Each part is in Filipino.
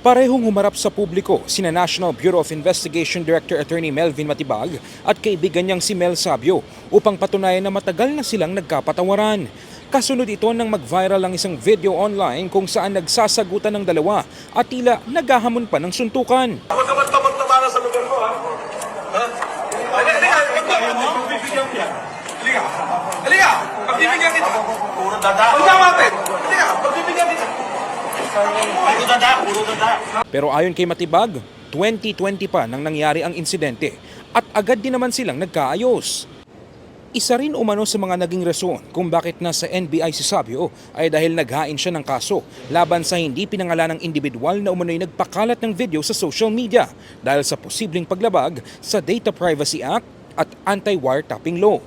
Parehong humarap sa publiko sina National Bureau of Investigation Director Attorney Melvin Matibag at kaibigan niyang si Mel Sabio upang patunayan na matagal na silang nagkapatawaran. Kasunod ito nang mag-viral ang isang video online kung saan nagsasagutan ng dalawa at tila naghahamon pa ng suntukan. Huwag ka magtamang-tamana sa lugar ko, ha? Ha? Halika! Halika! Pagbibigyan kita! Puro dada! Pagdamate! Halika! Pagbibigyan kita! Puro dada! Puro dada! Pero ayon kay Matibag, 2020 pa nang nangyari ang insidente at agad din naman silang nagkaayos. Isa rin umano sa mga naging rason kung bakit nasa NBI si Sabio ay dahil naghain siya ng kaso laban sa hindi pinangalanang individual na umano'y nagpakalat ng video sa social media dahil sa posibleng paglabag sa Data Privacy Act at Anti-Wiretapping Law.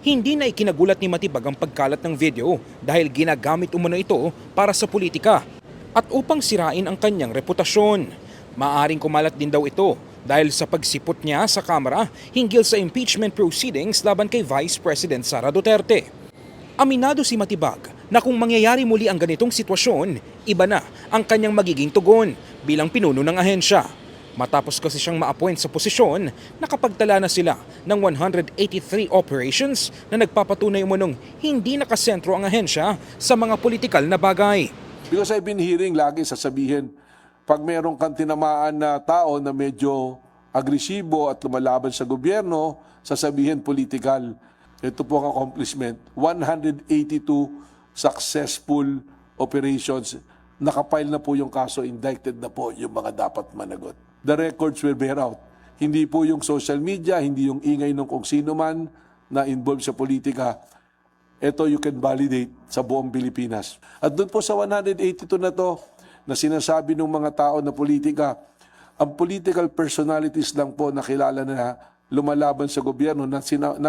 Hindi na ikinagulat ni Matibag ang pagkalat ng video dahil ginagamit umano ito para sa politika at upang sirain ang kanyang reputasyon. Maaring kumalat din daw ito dahil sa pagsipot niya sa kamera hinggil sa impeachment proceedings laban kay Vice President Sara Duterte. Aminado si Matibag na kung mangyayari muli ang ganitong sitwasyon, iba na ang kanyang magiging tugon bilang pinuno ng ahensya. Matapos kasi siyang ma-appoint sa posisyon, nakapagtala na sila ng 183 operations na nagpapatunay umunong hindi nakasentro ang ahensya sa mga politikal na bagay. Because I've been hearing lagi sasabihin, pag mayroong kang tinamaan na tao na medyo agresibo at lumalaban sa gobyerno, sasabihin politikal. Ito po ang accomplishment. 182 successful operations. Nakapile na po yung kaso, indicted na po yung mga dapat managot. The records will bear out. Hindi po yung social media, hindi yung ingay ng kung sino man na involved sa politika. Ito you can validate sa buong Pilipinas. At doon po sa 182 na to, na sinasabi ng mga tao na politika, ang political personalities lang po na kilala na lumalaban sa gobyerno na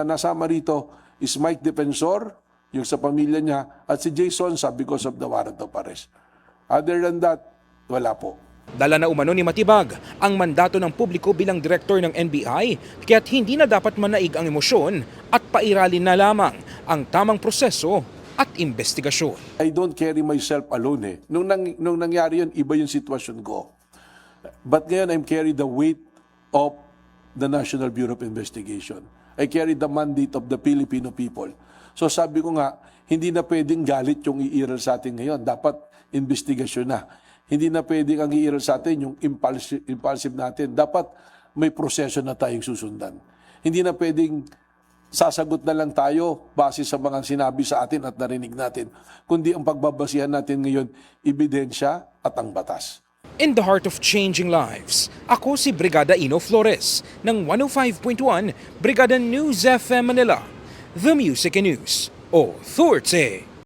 nasama rito is Mike Defensor, yung sa pamilya niya, at si Jason sa because of the warrant of arrest. Other than that, wala po. Dala na umano ni Matibag ang mandato ng publiko bilang direktor ng NBI kaya't hindi na dapat manaig ang emosyon at pairalin na lamang ang tamang proseso at investigasyon. I don't carry myself alone eh. Nung nangyari yun, iba yung sitwasyon ko. But ngayon, I'm carry the weight of the National Bureau of Investigation. I carry the mandate of the Filipino people. So sabi ko nga, hindi na pwedeng galit yung iiral sa atin ngayon. Dapat investigasyon na. Hindi na pwedeng ang iiral sa atin yung impulsive natin. Dapat may proseso na tayong susundan. Hindi na pwedeng sasagot na lang tayo base sa mga sinabi sa atin at narinig natin, kundi ang pagbabasihan natin ngayon, ebidensya at ang batas. In the heart of changing lives, ako si Brigada Ino Flores ng 105.1 Brigada News FM Manila, The Music and News Authority.